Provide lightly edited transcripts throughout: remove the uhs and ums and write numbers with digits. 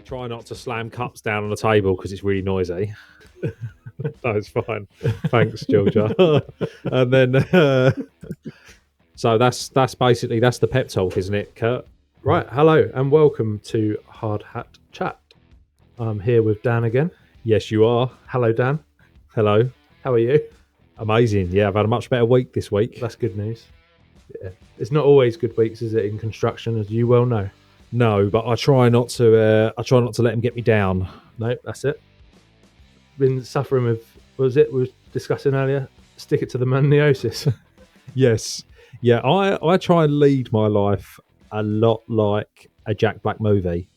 Try not to slam cups down on the table because it's really noisy. No, it's fine. Thanks, Georgia. And then, so that's the pep talk, isn't it, Kurt? Right, hello and welcome to Hard Hat Chat. I'm here with Dan again. Yes, you are. Hello, Dan. Hello. How are you? Amazing. Yeah, I've had a much better week this week. That's good news. Yeah, it's not always good weeks, is it, in construction, as you well know? No, but I try not to. I try not to let them get me down. No, that's it. Been suffering with, what was it we were discussing earlier? Stick it to the maniosis. Yes. Yeah, I try and lead my life a lot like a Jack Black movie.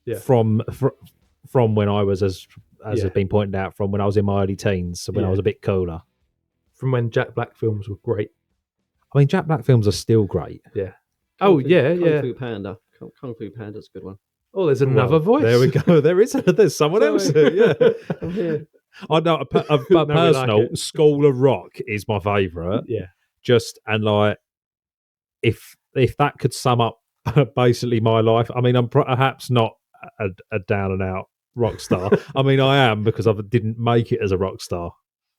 Yeah. From when I was, as Yeah. has been pointed out, from when I was in my early teens, so when I Yeah. was a bit cooler. From when Jack Black films were great. I mean, Jack Black films are still great. Yeah. Kung Fu Panda. Kung Fu Panda's a good one. Oh, there's another voice. There we go. There's someone else here. Yeah. I'm here. I know, but No, we personal, like it. School of Rock is my favourite. Yeah. Just, and like, if that could sum up basically my life, I mean, I'm perhaps not a down and out rock star. I mean, I am, because I didn't make it as a rock star,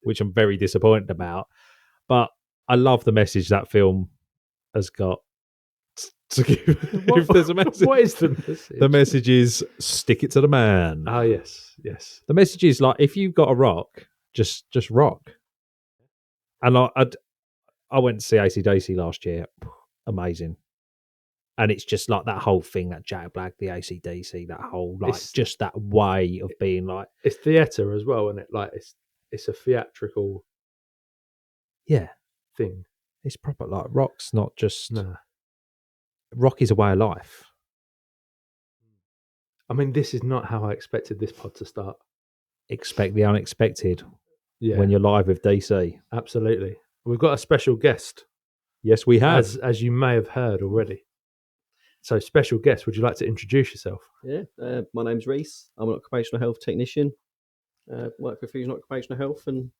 which I'm very disappointed about. But I love the message that film has got to give. If there's a message, What is the message? the message is stick it to the man. Ah, yes. The message is like, if you've got a rock, just rock. And I went to see AC/DC last year. Amazing. And it's just like that whole thing, that Jack Black, the AC/DC, that whole, like, just that way of being like, It's theatre as well, isn't it? Like, it's a theatrical yeah, thing. it's proper. Like, rock's not just, No. rock is a way of life. I mean, this is not how I expected this pod to start. Expect the unexpected Yeah, when you're live with DC. absolutely. We've got a special guest, Yes, we have. as you may have heard already. So, special guest, would you like to introduce yourself? Yeah, my name's Rhys. I'm an occupational health technician. Work for Fusion Occupational Health and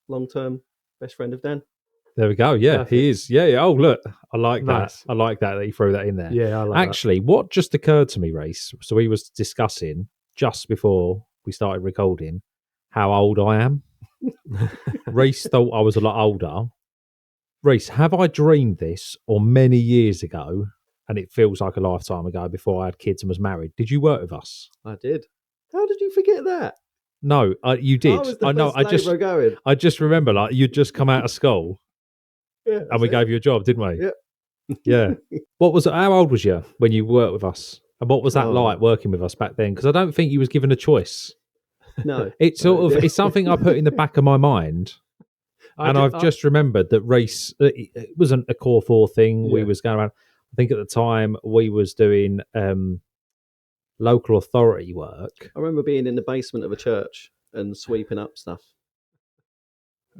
long-term best friend of Dan. There we go. Yeah, Perfect. he is. Yeah. Oh, look, I like Nice. that. I like that you threw that in there. Yeah, I like Actually, what just occurred to me, Rhys, so we was discussing just before we started recording how old I am. Rhys thought I was a lot older. Rhys, have I dreamed this, or many years ago, and it feels like a lifetime ago, before I had kids and was married? Did you work with us? I did. How did you forget that? No, you did. I was the I know. first labourer going. I just remember, like, you'd just come out of school Yeah, and we that's gave you a job, didn't we? Yeah. Yeah. How old was you when you worked with us? And what was that Oh. like working with us back then? Because I don't think you was given a choice. it. No. It's it's something I put in the back of my mind. And I've just remembered that Rhys, it wasn't a core 4 thing. We Yeah. was going around. I think at the time we was doing local authority work. I remember being in the basement of a church and sweeping up stuff.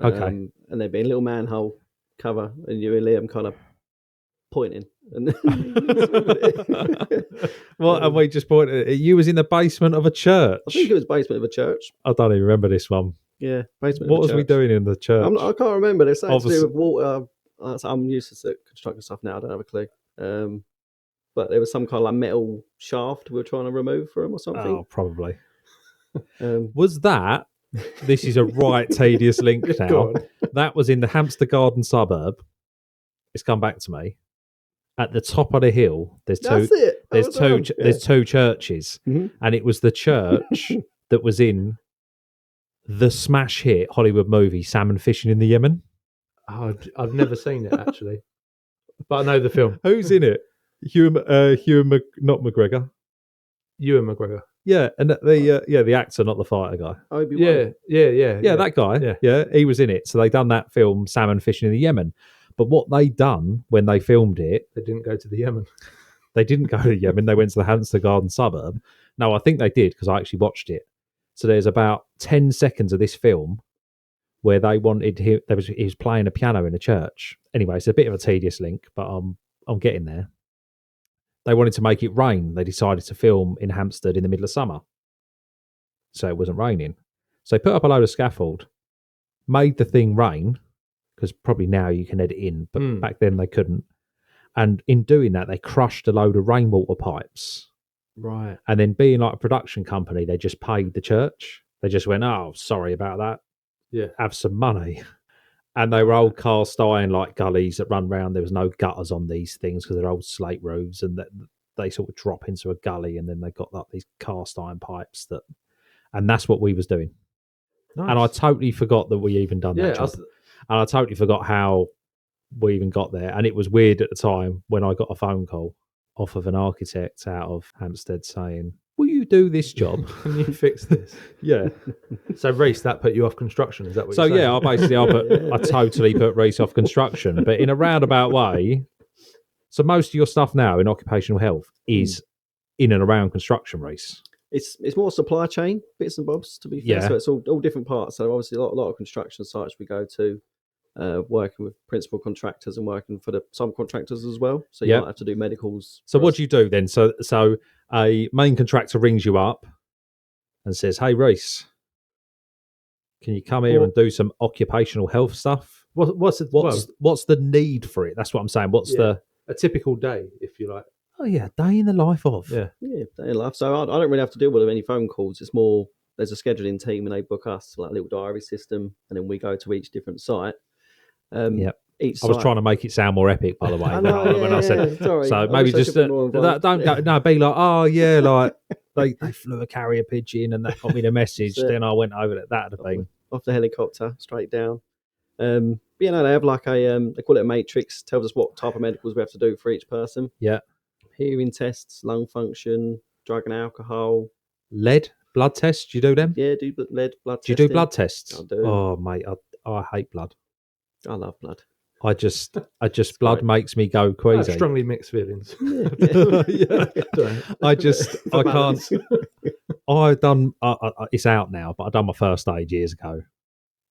Okay. And there'd be a little manhole cover, and you and Liam kind of pointing. And Well, and we just pointed. You was in the basement of a church. I think it was basement of a church. I don't even remember this one. Yeah, basement. What of a was we church. doing in the church? I can't remember. There's something to Obviously- do with water. I'm used to construction stuff now. I don't have a clue. But there was some kind of like metal shaft we were trying to remove from or something. Oh, probably. Um, Was that? This is a right tedious link Go now. on. That was in the Hampstead Garden suburb. It's come back to me. At the top of the hill, there's that's two. it. That There's was two. the one. There's two churches, Mhm. and it was the church that was in the smash hit Hollywood movie Salmon Fishing in the Yemen. Oh, I've never seen it, actually. But I know the film. Who's in it? Not McGregor. Ewan McGregor. Yeah, and the actor, not the fighter guy. Obi-Wan. Yeah, that guy. Yeah. Yeah, he was in it. So they done that film, Salmon Fishing in the Yemen. But what they done when they filmed it, They didn't go to the Yemen. they didn't go to Yemen. They went to the Hampstead Garden suburb. No, I think they did, because I actually watched it. So there's about 10 seconds of this film where they wanted him. He was playing a piano in a church. Anyway, it's a bit of a tedious link, but I'm getting there. They wanted to make it rain. They decided to film in Hampstead in the middle of summer, so it wasn't raining. So they put up a load of scaffold, made the thing rain, because probably now you can edit in, but back then they couldn't. And in doing that, they crushed a load of rainwater pipes Right. And then being like a production company, they just paid the church. They just went, oh, sorry about that. Yeah. Have some money. And they were old cast iron like gullies that run round. There was no gutters on these things because they're old slate roofs, and that they sort of drop into a gully, and then they got like these cast iron pipes and that's what we was doing. Nice. And I totally forgot that we even done that Yeah, job. And I totally forgot how we even got there. And it was weird at the time when I got a phone call off of an architect out of Hampstead saying, will you do this job? Can you fix this? Yeah. So, Rhys, that put you off construction? Is that what So you're saying? yeah, I totally put Rhys off construction, but in a roundabout way. So most of your stuff now in occupational health is in and around construction, Rhys. It's more supply chain bits and bobs, to be fair. Yeah. So it's all different parts. So obviously a lot of construction sites we go to, working with principal contractors and working for the subcontractors as well. So you might have to do medicals. So what do you do then? So a main contractor rings you up and says, "Hey, Rhys, can you come here and do some occupational health stuff?" What's the need for it? That's what I'm saying. What's a typical day, if you like? Oh yeah, day in the life of. Yeah, day in life. So I don't really have to deal with any phone calls. It's more there's a scheduling team and they book us like a little diary system, and then we go to each different site. Each I was trying to make it sound more epic, by the way. when I said, sorry. So maybe just don't go. No, be like, oh yeah, like they flew a carrier pigeon and that got me the message. Then I went over to that thing off the helicopter straight down. They have like they call it a matrix. Tells us what type of medicals we have to do for each person. Yeah, hearing tests, lung function, drug and alcohol, lead blood tests. Do you do them? Yeah, do lead blood. Do you do blood tests? I do. Oh mate, I hate blood. I love blood. I just blood makes me go queasy. I have strongly mixed feelings. Yeah. I can't. I've done. It's out now, but I done my first aid years ago.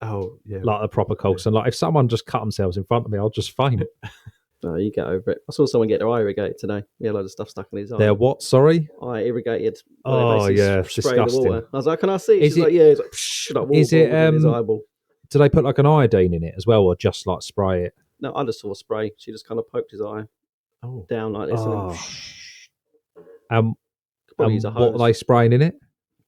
Oh yeah, like a proper course. And like if someone just cut themselves in front of me, I'll just faint. No, you get over it. I saw someone get their eye irrigated today. He had a load of stuff stuck in his eye. They're what? Sorry? Eye irrigated. Oh yeah, it's disgusting. The water. I was like, "Can I see?" She's like, "Yeah." It's like, psh, like is it? In his eyeball. Do they put like an iodine in it as well, or just like spray it? No, I just saw a spray. She just kind of poked his eye down like this. And then, what are they spraying in it?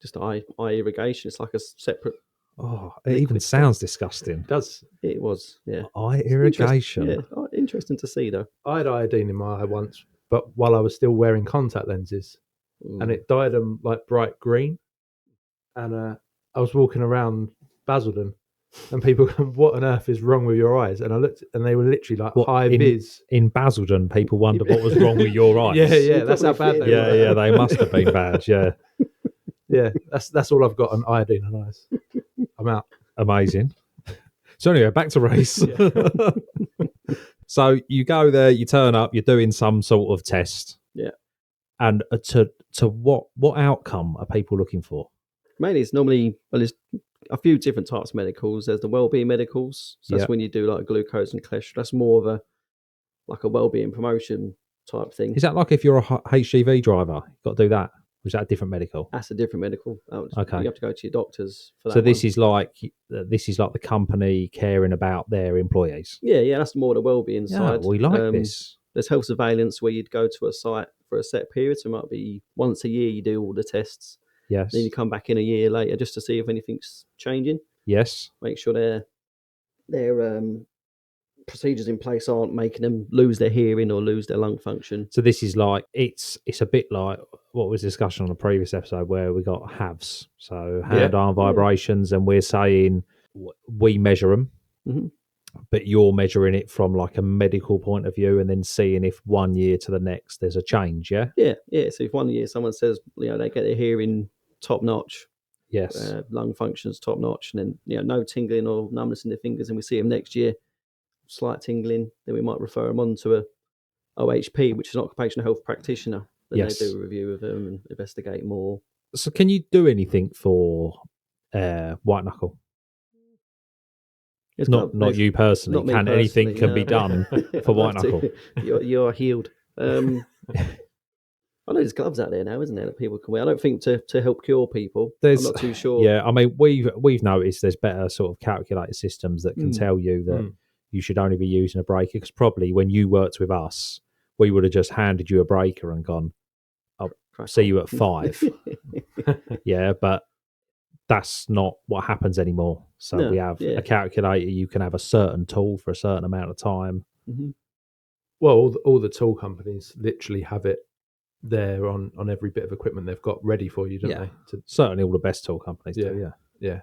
Just eye irrigation. It's like a separate. Oh, it even sounds disgusting. It does. It was, yeah. Eye irrigation. Interesting to see though. I had iodine in my eye once, but while I was still wearing contact lenses, and it dyed them like bright green. And I was walking around Basildon, and people go, "What on earth is wrong with your eyes?" And I looked, and they were literally like high vis. In Basildon, people wondered what was wrong with your eyes. Yeah, that's how bad they were. Yeah, they must have been bad. Yeah, yeah. That's all I've got on iodine and eyes. I'm out. Amazing. So anyway, back to Rhys. Yeah. So you go there, you turn up, you're doing some sort of test. Yeah. And to what outcome are people looking for? Mainly, it's normally there's a few different types of medicals. There's the wellbeing medicals. So that's when you do like glucose and cholesterol. That's more of a wellbeing promotion type thing. Is that like if you're a HGV driver, you've got to do that? Or is that a different medical? That's a different medical. Okay. You have to go to your doctors for that. So this is like the company caring about their employees. Yeah. That's more the wellbeing side. We like this. There's health surveillance where you'd go to a site for a set period. So it might be once a year you do all the tests. Yes. Then you come back in a year later just to see if anything's changing. Yes. Make sure their procedures in place aren't making them lose their hearing or lose their lung function. So this is like it's a bit like what was discussion on a previous episode where we got HAVs, so hand-arm vibrations, and we're saying we measure them, but you're measuring it from like a medical point of view, and then seeing if 1 year to the next there's a change. Yeah. So if 1 year someone says they get their hearing top notch, yes, lung function's top notch, and then no tingling or numbness in their fingers, and we see them next year, slight tingling, then we might refer them on to a OHP, which is an occupational health practitioner. Then they do a review of them and investigate more. So can you do anything for white knuckle? Not you personally. Can anything can be done for white knuckle? You're healed. I know there's gloves out there now, isn't there, that people can wear. I don't think to help cure people. I'm not too sure. Yeah, I mean we've noticed there's better sort of calculated systems that can tell you that you should only be using a breaker, because probably when you worked with us, we would have just handed you a breaker and gone, Crack see on. you at 5. Yeah, but that's not what happens anymore. So No, we have yeah. a calculator. You can have a certain tool for a certain amount of time. Mhm. Well, all the tool companies literally have it there on every bit of equipment they've got ready for you, don't Yeah. they? Certainly all the best tool companies Yeah. do, yeah. Yeah.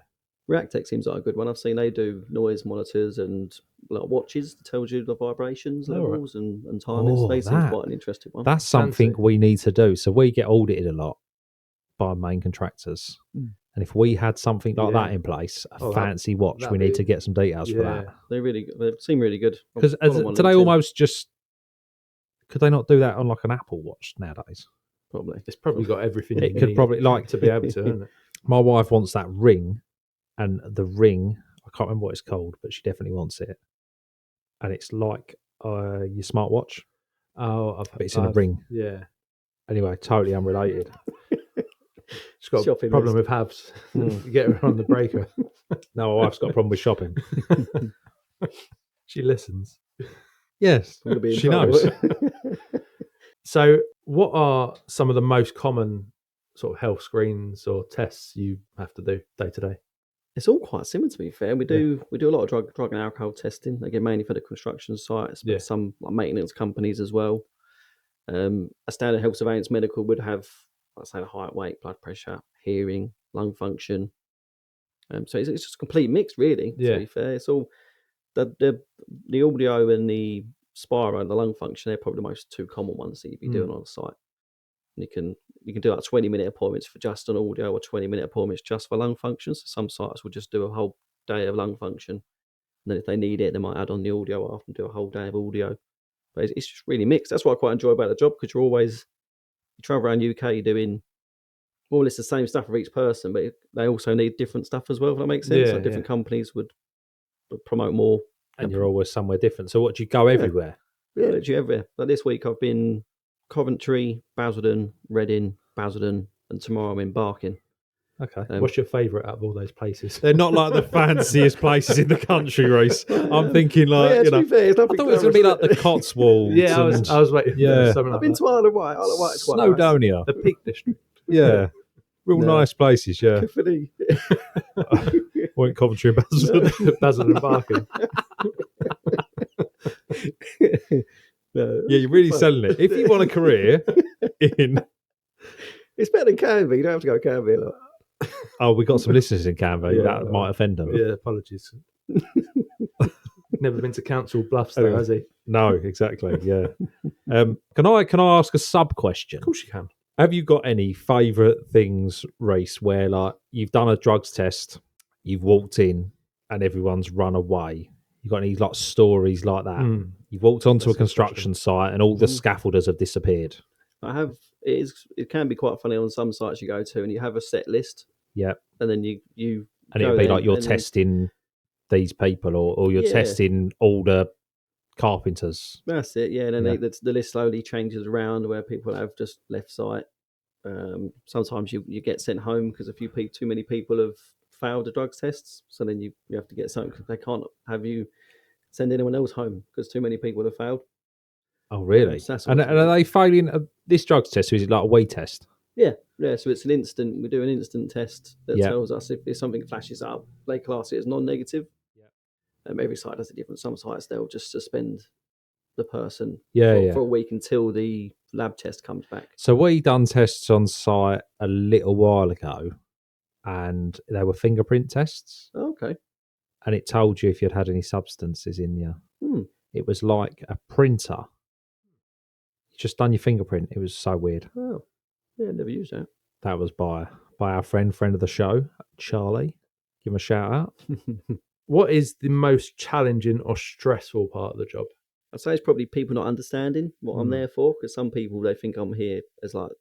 Reactech seems like a good one. I've seen they do noise monitors and like watches that tells you the vibrations Oh, right. levels and timings. Oh, They seem that- quite an interesting one. That's something Fancy. we need to do. So we get audited a lot by main contractors. Mm. And if we had something like Yeah. that in place, a Oh, fancy watch, that'd we need be- to get some details for that. They seem really good. I'll Because follow them on do they LinkedIn, almost just, could they not do that on like an Apple Watch nowadays? probably? It's probably got everything you It could need probably, like, to be able to, isn't it? my wife wants that ring, and the ring, I can't remember what it's called, but she definitely wants it. And it's like your smartwatch, Oh, but it's in a ring. Yeah. Anyway, totally unrelated. She's got Shopping a problem list. with halves. Mm. You get her on the breaker. No, my wife's got a problem with shopping. She listens. Yes, I'm gonna be in she trouble. knows. So, what are some of the most common sort of health screens or tests you have to do day to day? It's all quite similar, to be fair. We do a lot of drug and alcohol testing. Again, mainly for the construction sites, but Yeah. some like maintenance companies as well. A standard health surveillance medical would have, let's say, height, weight, blood pressure, hearing, lung function. So it's just a complete mix, really. Yeah. To be fair, it's all the audio and the spiro and the lung function. They're probably the most two common ones that you'd be doing on a site. You can do like 20-minute appointments for just an audio or 20-minute appointments just for lung function. So some sites will just do a whole day of lung function. And then if they need it, they might add on the audio after and do a whole day of audio. But it's just really mixed. That's what I quite enjoy about the job, because you travel around UK doing more or less the same stuff for each person, but they also need different stuff as well, if that makes sense. Yeah, Like different companies would promote more. And you're always somewhere different. So what, do you go everywhere? Yeah, literally everywhere. Like this week I've been Coventry, Basildon, Reading, Basildon, and tomorrow I'm in Barking. Okay. What's your favourite out of all those places? They're not like the fanciest places in the country, Reece. I'm thinking like, to be fair, it's I nothing thought it was going to be like glamorous. the Cotswolds. Yeah, I was waiting. Yeah. For something I've like been that. to Isle of Wight. Isle of Wight's quite nice. Snowdonia. The Peak District. Yeah. Real No. nice places, yeah. Tiffany. Went Coventry and Basildon. Basil and Barking. No, Yeah, you're really fun. selling it. If you want a career in... It's better than Canby. You don't have to go Canby. Oh, we got some listeners in Canberra. Yeah. That might offend them. Yeah, apologies. Never been to Council Bluffs though, Anyway. has he? No, exactly, yeah. Can I ask a sub-question? Of course you can. Have you got any favourite things, Reece, where like you've done a drugs test, you've walked in and everyone's run away? You got any like stories like that? You've walked onto That's a a good construction site and all the scaffolders have disappeared. I have. It can be quite funny on some sites you go to, and you have a set list, Yeah. and then you And go it'll be there, like you're and then- testing these people or you're Yeah. testing all the carpenters. That's it, yeah. And then Yeah. the list slowly changes around where people have just left site. Sometimes you get sent home because too many people have failed the drugs tests. So then you have to get something, because they can't have you send anyone else home because too many people have failed. Oh, really? So that's And what's are they failing this drugs test, or is it like a weed test? Yeah. So it's an instant. We do an instant test that Yeah. tells us if something flashes up. They class it as non-negative. Every site does it different. Some sites they'll just suspend the person for a week until the lab test comes back. So we done tests on site a little while ago, and they were fingerprint tests, Oh, okay. and it told you if you'd had any substances in you. It was like a printer. You just done your fingerprint. It was so weird. Oh, yeah, never used that. That was by our friend of the show, Charlie. Give him a shout out. What is the most challenging or stressful part of the job? I'd say it's probably people not understanding what I'm there for, because some people, they think I'm here as like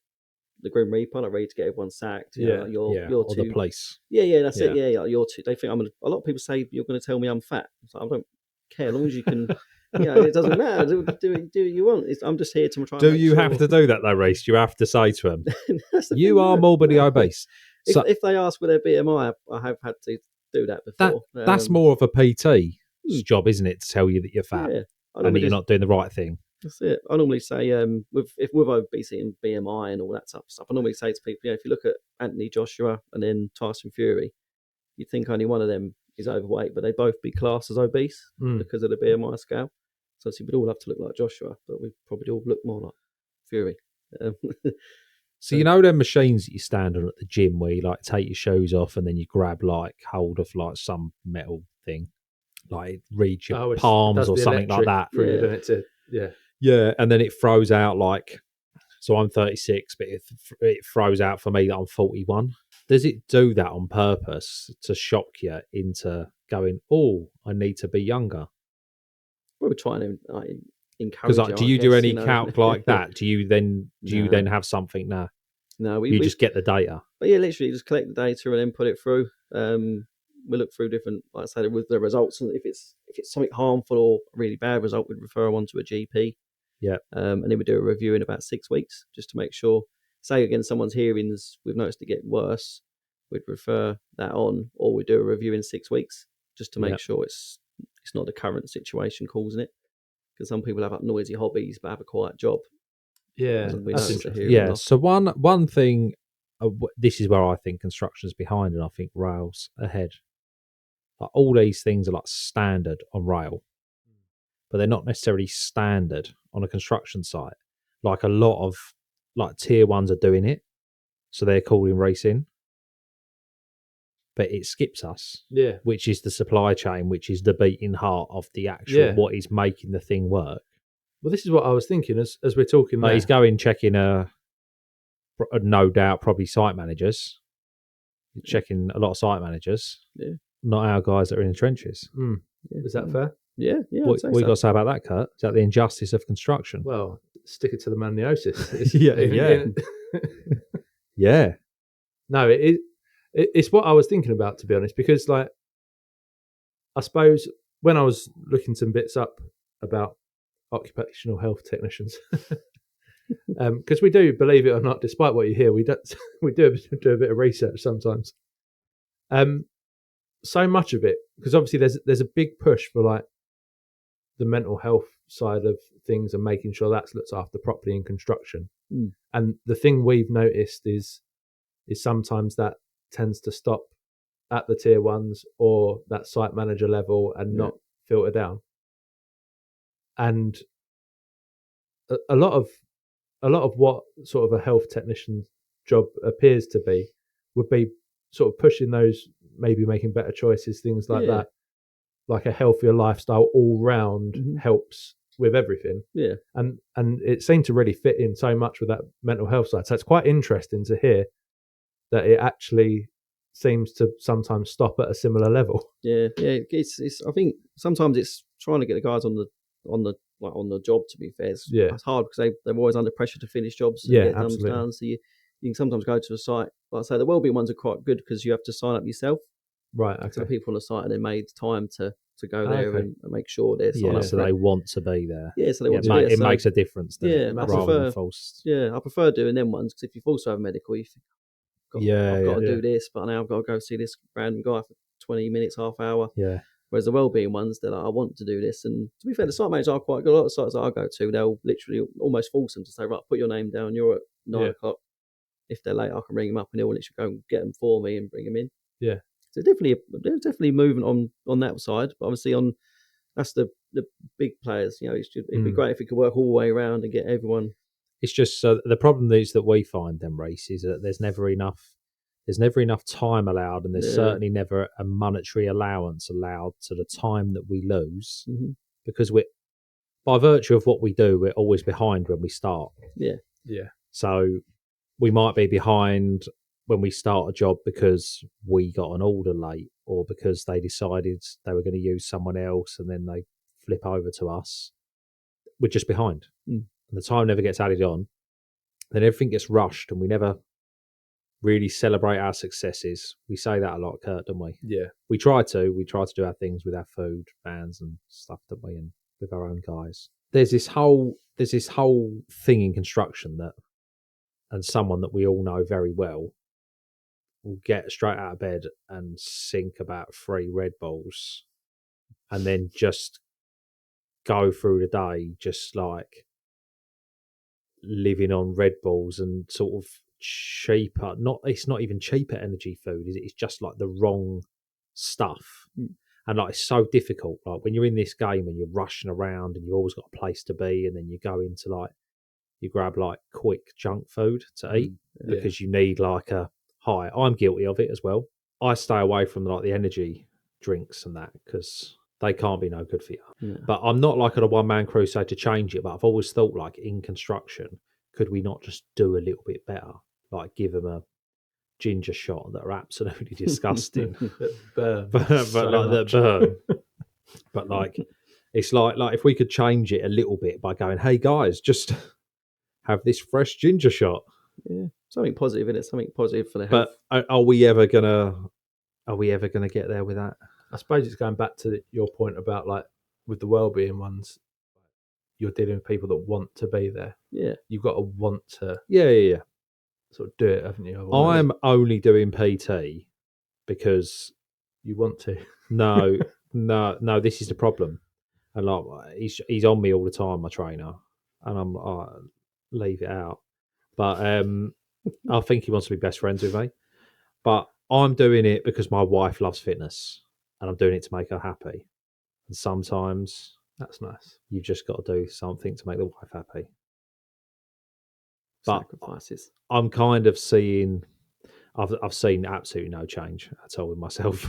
the Grim Reaper, like ready to get everyone sacked. You know, like you're or too. the police. Yeah, that's it. Yeah, like you're too. They think a lot of people say you're going to tell me I'm fat. It's like, I don't care, as long as you can. It doesn't matter. Do what you want. I'm just here to try. Do you have to do that though, Reece? You have to say to them, you are morbidly obese. If they ask for their BMI, I have had to do that before. That's more of a PT's job, isn't it, to tell you that you're fat Yeah, and that you're not doing the right thing. That's it. I normally say, with obesity and BMI and all that type of stuff, I normally say to people, if you look at Anthony Joshua and then Tyson Fury, you'd think only one of them is overweight, but they both be classed as obese because of the BMI scale. So obviously we'd all have to look like Joshua, but we probably all look more like Fury. So you know them machines that you stand on at the gym where you like take your shoes off and then you grab like hold of like some metal thing, like it reads your palms or something like that. Yeah, and then it throws out like, so I'm 36, but it throws out for me that I'm 41. Does it do that on purpose to shock you into going, oh, I need to be younger? We're trying to encourage. Because do you do any calc like that? Do you then have something now? No, we just get the data. But yeah, literally just collect the data and then put it through. We look through different, like I say, with the results, and if it's something harmful or a really bad result, we'd refer one to a GP. Yeah. And then we do a review in about 6 weeks just to make sure. Say again, someone's hearings, we've noticed it get worse, we'd refer that on, or we do a review in 6 weeks just to make sure it's not the current situation causing it. Because some people have noisy hobbies but have a quiet job. Yeah, that's interesting. Yeah. So one thing, this is where I think construction's behind, and I think rail's ahead. Like all these things are like standard on rail, but they're not necessarily standard on a construction site. Like a lot of like tier ones are doing it, so they're calling racing, but it skips us. Yeah, which is the supply chain, which is the beating heart of the actual what is making the thing work. Well, this is what I was thinking as we're talking. Like he's going checking no doubt probably site managers, checking a lot of site managers. Yeah, not our guys that are in the trenches. Is that fair? Yeah. What you got to say about that, Kurt? Is that the injustice of construction? Well, stick it to the maniosis. Yeah. No, it's what I was thinking about, to be honest, because like I suppose when I was looking some bits up about occupational health technicians, because we do, believe it or not, despite what you hear, we do a bit of research sometimes. So much of it, because obviously there's a big push for like the mental health side of things and making sure that's looked after properly in construction. And the thing we've noticed is sometimes that tends to stop at the tier ones or that site manager level and not filter down. And a lot of what sort of a health technician job appears to be would be sort of pushing those, maybe making better choices, things like that. Like a healthier lifestyle all round helps with everything. Yeah. And it seemed to really fit in so much with that mental health side. So it's quite interesting to hear that it actually seems to sometimes stop at a similar level. Yeah. It's I think sometimes it's trying to get the guys on the job, to be fair. It's hard because they're always under pressure to finish jobs and get them done. So you can sometimes go to a site, like I say, the wellbeing ones are quite good because you have to sign up yourself. Right, okay. So the people on the site, and they made time to go there and make sure they're signed up. So they want to be there. Yeah, so they want to be there. It makes a difference. I prefer doing them ones because if you also have medical, you think, I've got to do this, but now I've got to go see this random guy for 20 minutes, half hour. Yeah. Whereas the wellbeing ones, they're like, I want to do this. And to be fair, the site managers are quite good. A lot of sites that I go to, they'll literally almost force them to say, right, put your name down. You're at 9 o'clock. If they're late, I can ring them up and they'll literally go and get them for me and bring them in. Yeah. So there's definitely movement on that side. But obviously that's the big players. It'd be great if it could work all the way around and get everyone. It's just the problem is that we find them races that there's never enough time allowed, and there's certainly never a monetary allowance allowed to the time that we lose, because we're, by virtue of what we do, we're always behind when we start. Yeah. So we might be behind when we start a job because we got an order late, or because they decided they were going to use someone else and then they flip over to us. We're just behind. And the time never gets added on. Then everything gets rushed and we never really celebrate our successes. We say that a lot, Kurt, don't we? Yeah. We try to do our things with our food, vans and stuff, don't we? And with our own guys. There's this whole thing in construction that, and someone that we all know very well, will get straight out of bed and sink about 3 Red Bulls and then just go through the day just like living on Red Bulls and sort of cheaper. It's not even cheaper energy food, is it? It's just like the wrong stuff. And like it's so difficult. Like when you're in this game and you're rushing around and you've always got a place to be, and then you go into like you grab like quick junk food to eat because you need like a high. I'm guilty of it as well. I stay away from like the energy drinks and that because they can't be no good for you. Yeah. But I'm not like at a one-man crusade to change it. But I've always thought like in construction, could we not just do a little bit better? Like give them a ginger shot that are absolutely disgusting. Burn. but So like that much. burn. But like it's like if we could change it a little bit by going, hey guys, just have this fresh ginger shot. Yeah, something positive in it. Something positive for the health. But are we ever gonna get there with that? I suppose it's going back to your point about like with the wellbeing ones, you're dealing with people that want to be there. Yeah, You've got to want to Yeah. sort of do it, haven't you? Otherwise, I'm only doing PT because you want to. no, this is the problem. And like he's on me all the time, my trainer, and I'm leave it out. But I think he wants to be best friends with me. But I'm doing it because my wife loves fitness, and I'm doing it to make her happy. And sometimes That's nice. you've just got to do something to make the wife happy. But sacrifices. I'm kind of seeing, I've seen absolutely no change at all with myself.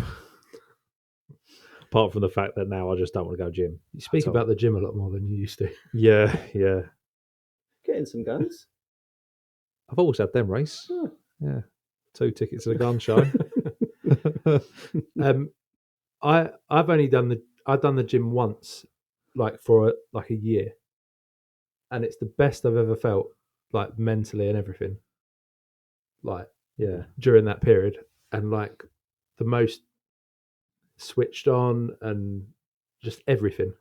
Apart from the fact that now I just don't want to go gym. You speak about the gym a lot more than you used to. Yeah. Getting some guns. I've always had them, Rhys. Oh. Yeah. 2 tickets to the gun show. I've only done the gym once, like for a year, and it's the best I've ever felt, like mentally and everything. Like during that period, and like the most switched on and just everything.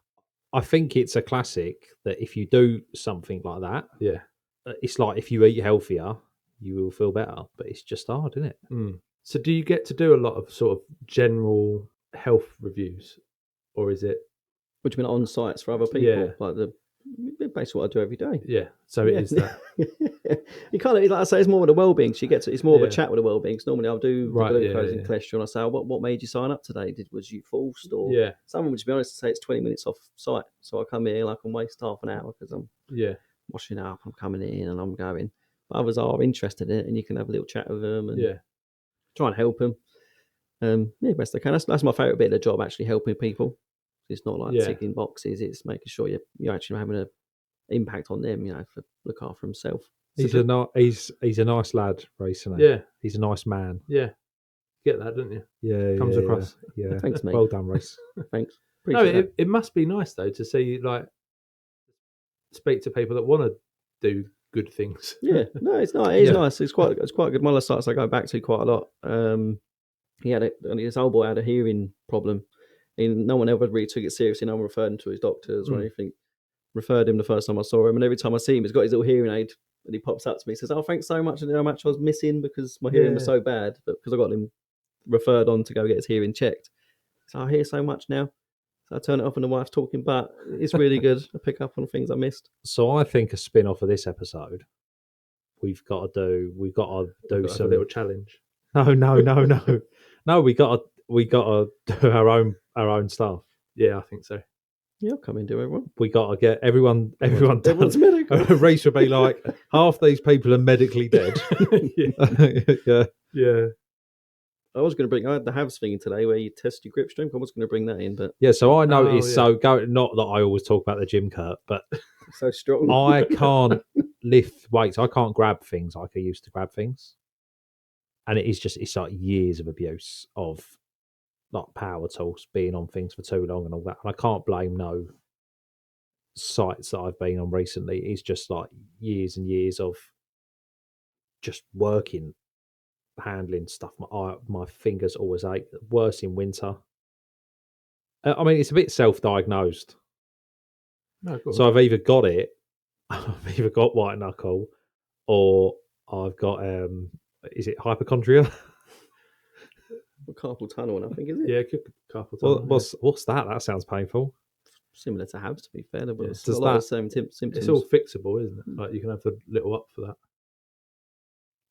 I think it's a classic that if you do something like that, Yeah, it's like if you eat healthier, you will feel better. But it's just hard, isn't it? So do you get to do a lot of sort of general health reviews, or is it? Which mean on sites for other people, like basically what I do every day. Yeah, so it is that. You can't, like I say, it's more with the well-being. It's more of a chat with the well-being. Because normally I'll do glucose and cholesterol, and I say, what made you sign up today? Was you forced, or someone would, to be honest, say it's 20 minutes off site. So I come here, I can waste half an hour because I'm washing up, I'm coming in, and I'm going. But others are interested in it, and you can have a little chat with them and try and help them. Best I can. That's my favourite bit of the job, actually helping people. It's not like ticking boxes. It's making sure you're actually having an impact on them. For look after himself. He's a nice lad, Rhys, isn't he? Yeah, he's a nice man. Yeah, get that, don't you? Yeah, comes across. Yeah. Thanks, mate. Well done, Rhys. Thanks. It must be nice though to see speak to people that want to do good things. Yeah, no, it's nice. It's nice. It's quite good. One of the sites I go back to quite a lot. This old boy had a hearing problem. And no one ever really took it seriously. No one referred him to his doctors or anything. Referred him the first time I saw him, and every time I see him, he's got his little hearing aid, and he pops up to me and says, "Oh, thanks so much." And how much I was missing because my hearing was so bad, but because I got him referred on to go get his hearing checked. So I hear so much now. So I turn it off, and the wife's talking, but it's really good. I pick up on things I missed. So I think a spin-off of this episode, we've got to do some a little challenge. No. No, we got to do our own stuff. Yeah, I think so. Yeah, I'll come and do everyone. We got to get everyone done. Everyone's medical. Rhys would be like, half these people are medically dead. Yeah. I was going to bring. I had the Havs thing today where you test your grip strength. I was going to bring that in, but so I noticed. So not that I always talk about the gym, Kurt, but so strong. I can't lift weights. I can't grab things like I used to grab things, and it's like years of abuse of like power tools, being on things for too long and all that. And I can't blame no sites that I've been on recently. It's just like years and years of just working, handling stuff. My fingers always ache. Worse in winter. I mean, it's a bit self-diagnosed. No, so I've either got white knuckle, or I've got is it hypochondria? Carpal tunnel, I think, is it? Yeah, carpal tunnel. What's that? That sounds painful. similar to HAVs, to be fair. There was Does a lot of that- the same symptoms. It's all fixable, isn't it? Like you can have a little up for that.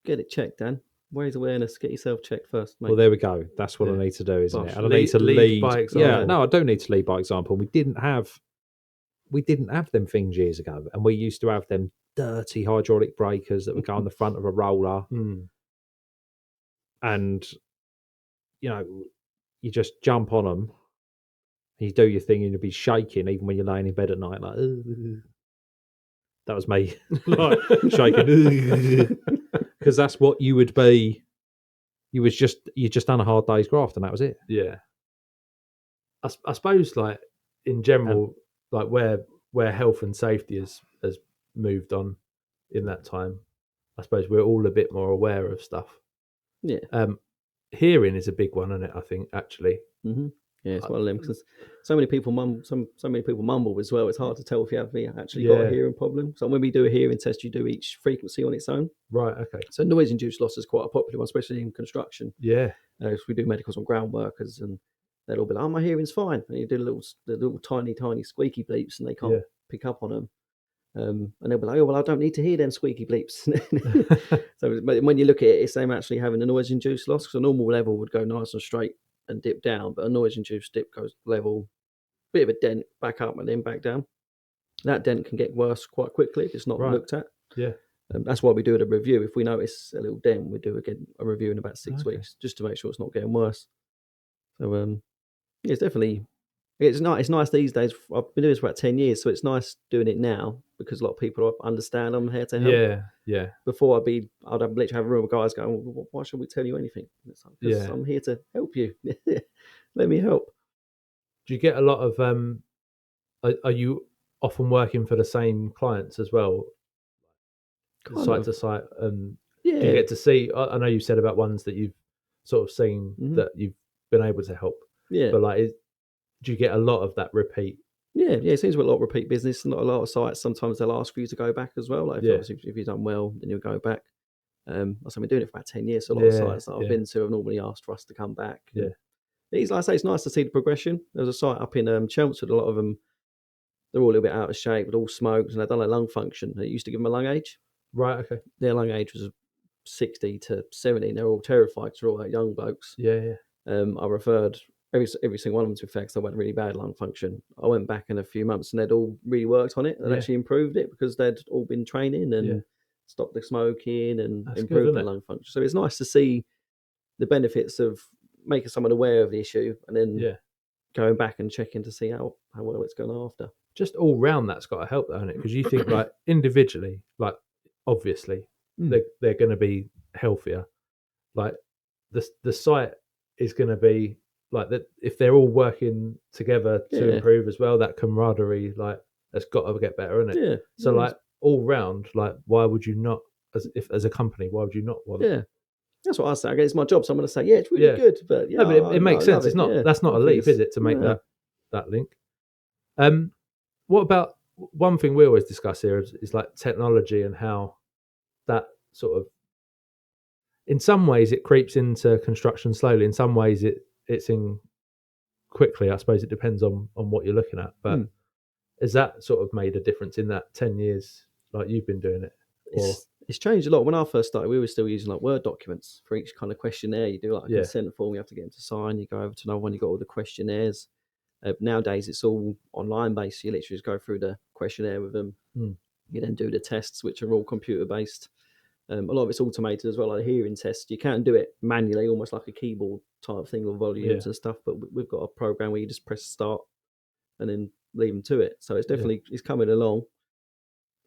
Get it checked, Dan. Raise awareness. Get yourself checked first, mate. Well, there we go. That's what I Yeah. need to do, isn't Bosh. it? And I need to lead by Yeah, example. no, I don't need to lead by example. We didn't have them things years ago, and we used to have them dirty hydraulic breakers that would go on the front of a roller, and you just jump on them, and you do your thing, and you'll be shaking even when you're laying in bed at night, like. Ugh. That was me, like shaking, because that's what you would be. You just done a hard day's graft, and that was it. Yeah. I suppose, like in general, like where health and safety has moved on in that time, I suppose we're all a bit more aware of stuff. Yeah. Hearing is a big one, isn't it? I think actually. Mm-hmm. Yeah, it's one of them because so many people mumble as well. It's hard to tell if you have actually got a hearing problem. So when we do a hearing test, you do each frequency on its own. Right. Okay. So noise-induced loss is quite a popular one, especially in construction. Yeah. If we do medicals on ground workers, and they'll all be like, "Oh, my hearing's fine," and you do the little tiny squeaky bleeps, and they can't pick up on them. And they'll be like, "Oh, well, I don't need to hear them squeaky bleeps." So when you look at it, it's them actually having a noise-induced loss, because a normal level would go nice and straight and dip down, but a noise-induced dip goes level, bit of a dent, back up and then back down. That dent can get worse quite quickly if it's not looked at. Yeah. That's why we do a review. If we notice a little dent, we do a review in about 6 weeks, just to make sure it's not getting worse. So it's definitely, it's nice these days. I've been doing this for about 10 years, so it's nice doing it now because a lot of people understand I'm here to help. Yeah. Before I'd literally have a room of guys going, "Well, why should we tell you anything?" It's like, 'cause I'm here to help you. Let me help. Do you get a lot of are you often working for the same clients as well, site to site? Do you get to see? I know you said about ones that you've sort of seen that you've been able to help. Yeah, but like, do you get a lot of that repeat? Yeah. It seems to be a lot of repeat business. Not a lot of sites. Sometimes they'll ask for you to go back as well. Like, obviously, if you've done well, then you'll go back. I've been doing it for about 10 years. So a lot of sites that I've been to have normally asked for us to come back. Yeah. Like I say, it's nice to see the progression. There was a site up in Chelmsford. A lot of them, they're all a little bit out of shape, but all smoked, and they've done a lung function. They used to give them a lung age. Right. Okay. Their lung age was 60 to 70. They're all terrified because they're all young blokes. Yeah. I referred every single one of them to effects. They had really bad lung function. I went back in a few months, and they'd all really worked on it. They'd actually improved it because they'd all been training and stopped the smoking and improved their lung function. So it's nice to see the benefits of making someone aware of the issue and then going back and checking to see how well it's gone after. Just all round, that's got to help, though, hasn't it? Because you think, like, individually, like, obviously they're going to be healthier. Like the site is going to be like that if they're all working together to improve as well. That camaraderie, like, that's got to get better, isn't it? Yeah. So like all round, like, why would you not, as a company, why would you not want? Yeah. That's what I say. It's my job, so I'm going to say, it's really good. But no, but it makes sense. It's not. That's not a leap, is it, to make that link? What about one thing we always discuss here is like technology and how that sort of, in some ways, it creeps into construction slowly. In some ways, it's in quickly. I suppose it depends on what you're looking at. But has that sort of made a difference in that 10 years, like you've been doing it? It's changed a lot. When I first started, we were still using like Word documents for each kind of questionnaire. You do like a consent form, you have to get them to sign. You go over to another one, you got all the questionnaires. Nowadays, it's all online based. You literally just go through the questionnaire with them. You then do the tests, which are all computer based. A lot of it's automated as well, like a hearing test. You can't do it manually, almost like a keyboard type thing or volumes and stuff. But we've got a program where you just press start and then leave them to it. So it's definitely it's coming along.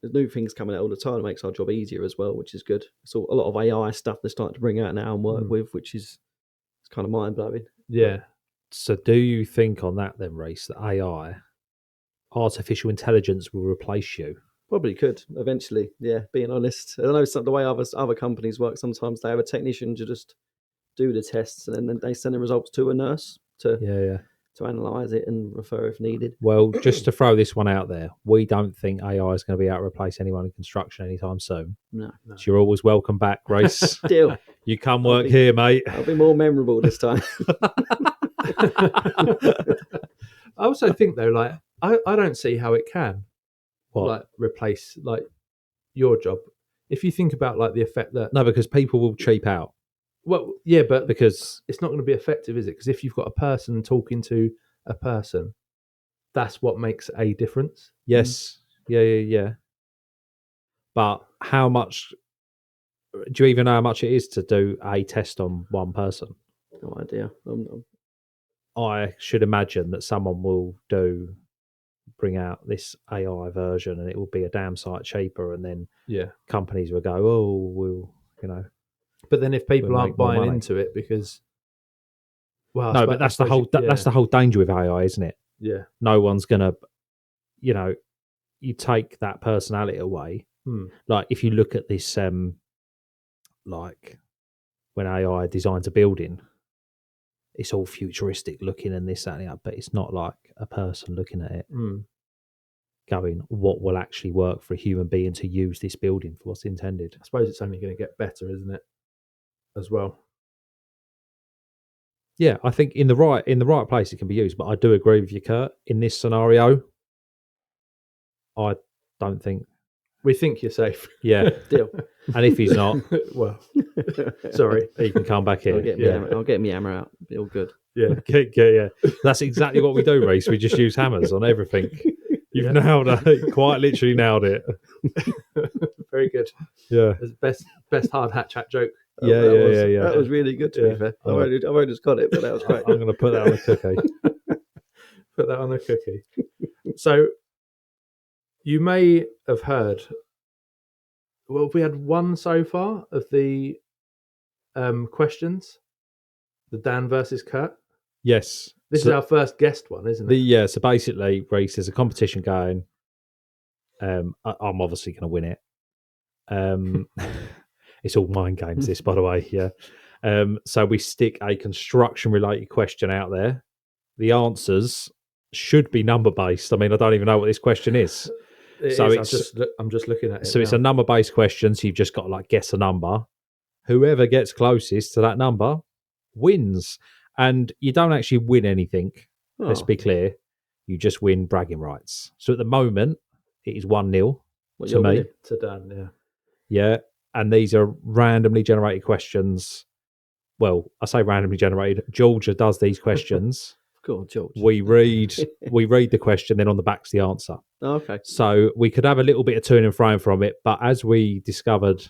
There's new things coming out all the time. It makes our job easier as well, which is good. So a lot of AI stuff they're starting to bring out now and work with, which is it's kind of mind blowing. Yeah. So do you think on that then, Rhys, that AI, artificial intelligence, will replace you? Probably could eventually. Yeah, being honest, I know the way other companies work. Sometimes they have a technician to just do the tests, and then they send the results to a nurse to analyse it and refer if needed. Well, just to throw this one out there, we don't think AI is going to be able to replace anyone in construction anytime soon. No. So you're always welcome back, Rhys. Deal. You come work here, mate. I'll be more memorable this time. I also think though, like I don't see how it can What? like replace like your job. If you think about like the effect that No, because people will cheap out well, yeah, but because it's not going to be effective, is it? Because if you've got a person talking to a person, that's what makes a difference. yes, yeah. But how much? Do you even know how much it is to do a test on one person? No idea. I should imagine that someone will bring out this AI version, and it will be a damn sight cheaper, and then Yeah. companies will go, "Oh, But then if people We'll aren't make more buying money. into it because well, no." But that's the whole that's the whole danger with AI, isn't it? yeah. No one's gonna, you take that personality away. Hmm. Like if you look at this, like when AI designs a building, it's all futuristic looking and this, that, and the other, but it's not like a person looking at it Hmm. going, what will actually work for a human being to use this building for what's intended? I suppose it's only going to get better, isn't it? As well. Yeah, I think in the right place it can be used, but I do agree with you, Kurt. In this scenario, I don't think. We think you're safe. Yeah, Deal. and if he's not, well, sorry. he can come back I'll here. get Yeah. I'll get my hammer out. Be all good. Yeah. Yeah. That's exactly what we do, Rhys. We just use hammers on everything. You've nailed it. Quite literally nailed it. Very good. Yeah. It's best hard hat chat joke. Yeah. That was really good, to be Yeah. fair. I've only just got it, but that was great. I'm going to put that on the cookie. Put that on a cookie. So you may have heard. Well, we had one so far of the questions. The Dan versus Kurt. Yes. This is our first guest one, isn't it? So basically, Rhys, there's a competition going. I'm obviously going to win it. It's all mind games, this, by the way. Yeah. So we stick a construction-related question out there. The answers should be number-based. I mean, I don't even know what this question is. I'm just looking at it. So it's a number-based question. So you've just got to like guess a number. Whoever gets closest to that number wins, and you don't actually win anything. Let's be clear. You just win bragging rights. So at the moment, it is 1-0 to me. To Dan, yeah. Yeah. And these are randomly generated questions. Well, I say randomly generated. Georgia does these questions. Go on, George. We read the question, then on the back's the answer. Oh, okay. So we could have a little bit of turn and fro from it, but as we discovered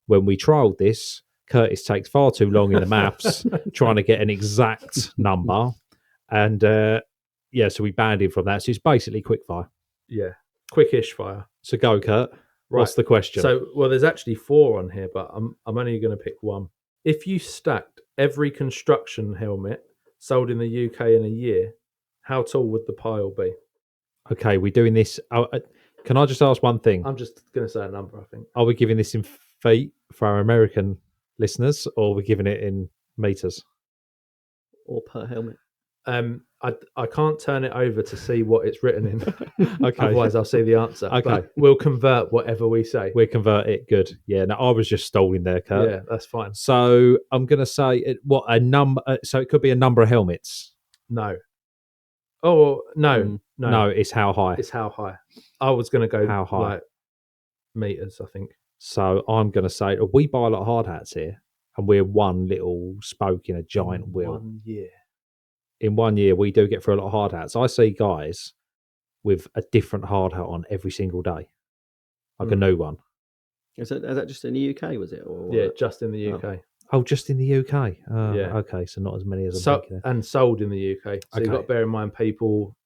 when we trialled this, Curtis takes far too long in the maths trying to get an exact number. And so we banned him from that. So it's basically quickfire. Yeah. Quickish fire. So go, Kurt. Right. What's the question? So, well, there's actually 4 on here, but I'm only going to pick one. If you stacked every construction helmet sold in the UK in a year, how tall would the pile be? Okay, we're doing this. Can I just ask one thing? I'm just going to say a number, I think. Are we giving this in feet for our American listeners, or are we giving it in meters? Or per helmet. I can't turn it over to see what it's written in. Okay. Otherwise, I'll see the answer. Okay. But we'll convert whatever we say. We convert it. Good. Yeah. Now I was just stalling there, Kurt. Yeah, that's fine. So I'm going to say a number. So it could be a number of helmets. No. Oh no, no. No, it's how high. It's how high. I was going to go How high? like meters, I think. So I'm going to say we buy a lot of hard hats here, and we're one little spoke in a giant wheel. 1 year. In 1 year, we do get through a lot of hard hats. I see guys with a different hard hat on every single day, like a new one. Is that just in the UK, was it? Or Yeah, just in the UK. Oh, just in the UK. Yeah. Okay, so not as many as I'm thinking. And sold in the UK. So you've Okay. got to bear in mind people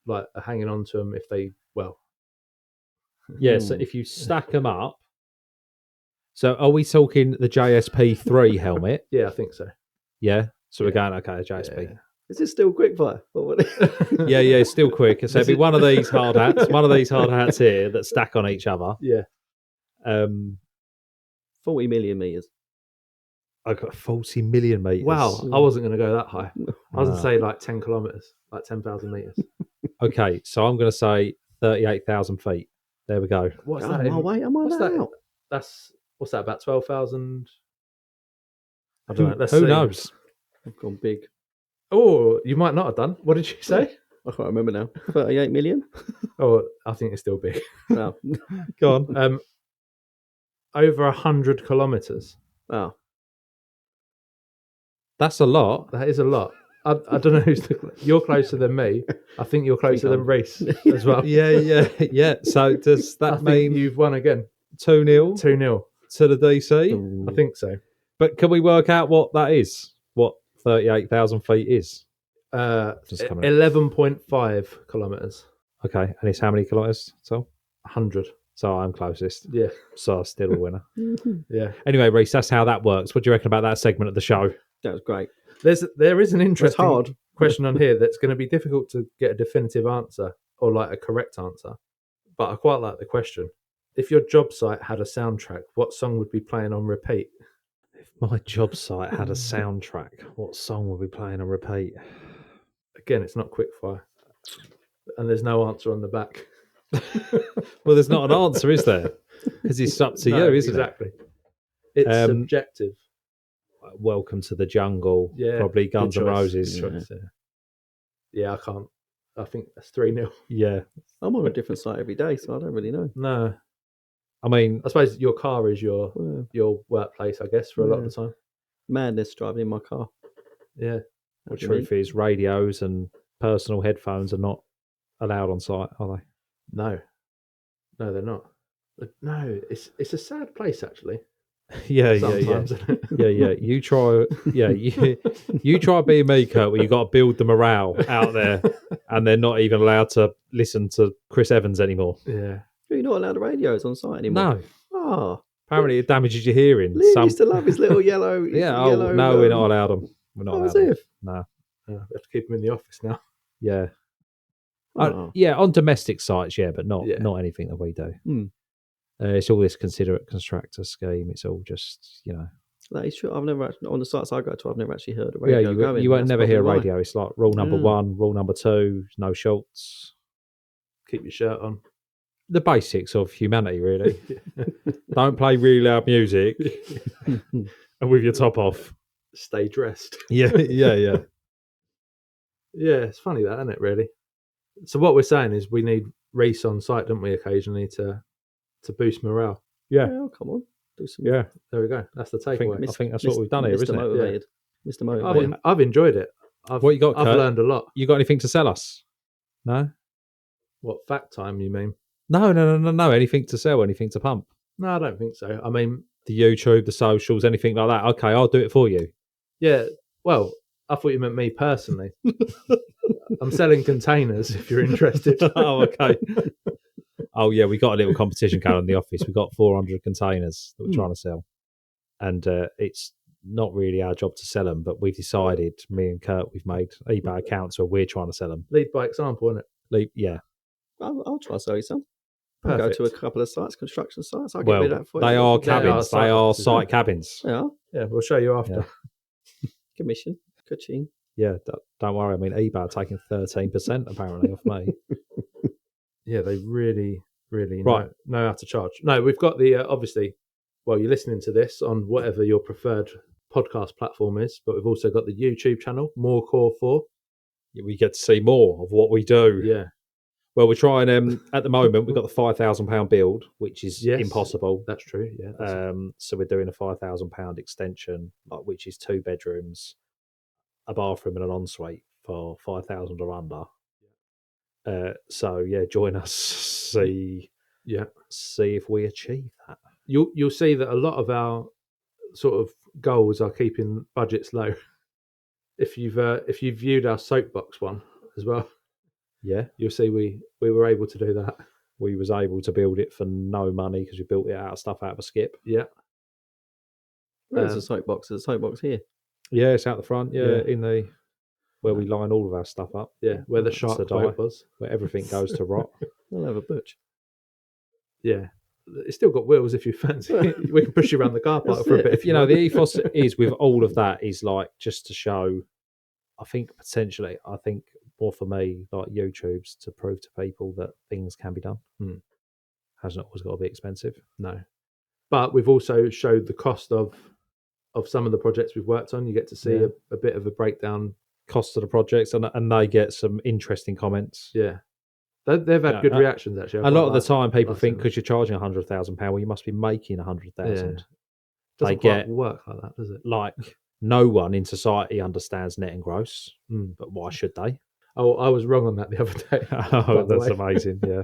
like are hanging on to them if they Yeah, so if you stack them up. So are we talking the JSP 3 helmet? Yeah, I think so. Yeah. So we're going, okay, JSP. Yeah. Is it still quickfire? Yeah, it's still quick. So it'd be one of these hard hats here that stack on each other. Yeah. 40 million meters. I got 40 million meters. Wow, I wasn't going to go that high. I was going to say like 10 kilometers, like 10,000 meters. Okay, so I'm going to say 38,000 feet. There we go. What's Oh, that? my way, am I What's that that? out? What's that? About 12,000? I don't know. Let's Who see. knows? I've gone big. Oh, you might not have done. What did you say? I can't remember now. 38 million? Oh, I think it's still big. No. Go on. Over 100 kilometers. Oh. That's a lot. That is a lot. I don't know you're closer than me. I think you're closer than Rhys as well. Yeah. So does I that think mean you've won again. 2-0 2-0. to the DC? I think so. But can we work out what that is? What 38,000 feet is? Just coming up. 11.5 kilometers. Okay, and it's how many kilometers? So 100. So I'm closest. Yeah. So I'm still a winner. Yeah. Anyway, Rhys, that's how that works. What do you reckon about that segment of the show? That was great. There is an It's interesting hard. question on here that's going to be difficult to get a definitive answer or like a correct answer. But I quite like the question. If your job site had a soundtrack, what song would be playing on repeat? If my job site had a soundtrack, what song would be playing on repeat? Again, it's not quickfire. And there's no answer on the back. Well, there's not an answer, is there? Because it's up to No, you, isn't exactly. It's subjective. it? Welcome to the Jungle. Yeah. Probably Guns Good N' choice, Roses. good choice, yeah, I can't. I think that's 3-0. Yeah. I'm on a different site every day, so I don't really know. No. I mean, I suppose your car is your workplace, I guess, for a lot of Yeah. the time. Madness driving in my car. Yeah. the truth is radios and personal headphones are not allowed on site, are they? No, they're not. No, it's a sad place actually. Yeah. Sometimes, isn't it? Yeah. You try you try being me, Kurt, where you got to build the morale out there and they're not even allowed to listen to Chris Evans anymore. Yeah. You're not allowed radios on site anymore. No. Oh, Apparently it damages your hearing. Liam used to love his little yellow. Yeah, no, we're not allowed them. We're not allowed As them. if. No. We have to keep them in the office now. Yeah. Oh. Yeah, on domestic sites, yeah, but not Yeah. not anything that we do. Hmm. It's all this considerate constructor scheme. It's all just, That is true. I've never actually, on the sites I go to, I've never actually heard a radio yeah, going. you won't That's never hear a probably why. radio. It's like rule number Yeah. 1, rule number 2, no shorts. Keep your shirt on. The basics of humanity, really. Don't play really loud music and with your top off. Stay dressed. Yeah. Yeah, it's funny that, isn't it? Really. So what we're saying is we need Rhys on site, don't we, occasionally to boost morale. Yeah. Well, come on. Do some. Yeah. There we go. That's the I think takeaway. that's what we've done here, Mr. isn't it? Motivated. Mr. Motivated. I've enjoyed it. What you got, I've Kurt? learned a lot. You got anything to sell us? No? What fact time you mean? No. Anything to sell, anything to pump. No, I don't think so. I mean, The YouTube, the socials, anything like that. Okay, I'll do it for you. yeah. Well, I thought you meant me personally. I'm selling containers if you're interested. Oh, okay. Oh, yeah, we got a little competition going on in the office. We've got 400 containers that we're trying to sell. And it's not really our job to sell them, but we've decided, me and Kurt, we've made eBay accounts where we're trying to sell them. Lead by example, isn't it? Yeah. I'll try to sell you some. I'll go to a couple of sites, construction sites. I'll get Well, rid of that for you. they are They are cabins. site They are offices, site cabins. Yeah. Yeah, we'll show you after. Commission. Ka-ching. Yeah, don't worry. I mean, eBay are taking 13% apparently off me. Yeah, they really, really Right. know how to charge. No, we've got the, obviously, well, you're listening to this on whatever your preferred podcast platform is, but we've also got the YouTube channel, More Core 4. We get to see more of what we do. Yeah. Well, we're trying, at the moment, we've got the £5,000 build, which is Yes. impossible. That's true. Yeah. So we're doing a £5,000 extension, which is 2 bedrooms, a bathroom and an ensuite for 5,000 or under. So yeah, join us. See if we achieve that. You'll see that a lot of our sort of goals are keeping budgets low. If you've viewed our soapbox one as well, Yeah, you'll see we were able to do that. we was able to build it for no money because we built it out of a skip. Yeah. Where's the soapbox? There's a soapbox here. Yeah, it's out the front. Yeah, Yeah. in the where we line all of our stuff up. Yeah, where the shark To boat die. was. Where everything goes to rot. We'll have a butch. Yeah. It's still got wheels if you fancy. We can push you around the car park for a bit. If You know, the ethos is with all of that is like just to show. I think more for me, like YouTube's to prove to people that things can be done. Hasn't always got to be expensive. No. But we've also showed the cost of some of the projects we've worked on. You get to see Yeah. a bit of a breakdown cost of the projects, and they get some interesting comments. Yeah. They've had good reactions, actually. A lot of the time, people think them. because you're charging £100,000, well, you must be making 100,000. Yeah. Doesn't quite work like that, does it? Like, no one in society understands net and gross, but why should they? Oh, I was wrong on that the other day. Oh, that's amazing. Yeah,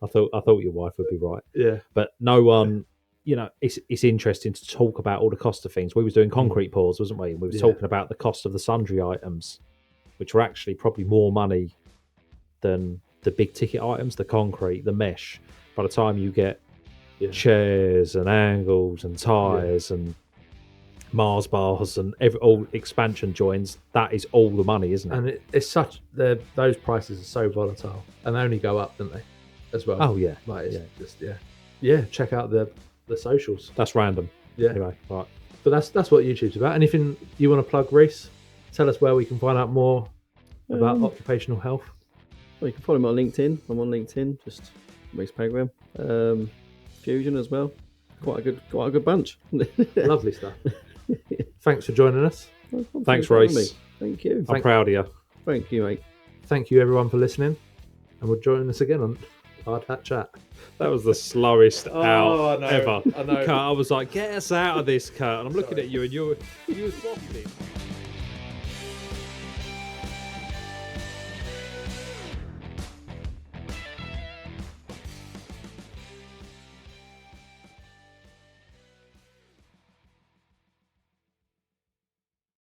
I thought your wife would be right. Yeah, but no one. It's interesting to talk about all the cost of things. We was doing concrete pours, wasn't we? We were talking about the cost of the sundry items, which were actually probably more money than the big ticket items, the concrete, the mesh. By the time you get chairs and angles and tyres and Mars bars and all expansion joins, that is all the money, isn't it? And it's such those prices are so volatile, and they only go up, don't they? As well. Oh yeah, like it's just check out the socials. That's random. Yeah. Anyway, right. But that's what YouTube's about. Anything you want to plug, Rhys? Tell us where we can find out more about occupational health. Well, you can follow me on LinkedIn. I'm on LinkedIn, just Rhys Pegrum. Fusion as well. Quite a good bunch. Lovely stuff. Thanks for joining us. Thanks, Rhys. Thank you. I'm proud of you. Thank you, mate. Thank you, everyone, for listening. And we'll join us again on Hard Hat Chat. That was the slowest out I know, ever. I know. Kurt, I was like, get us out of this, Kurt. And I'm looking at you, and you were waffling.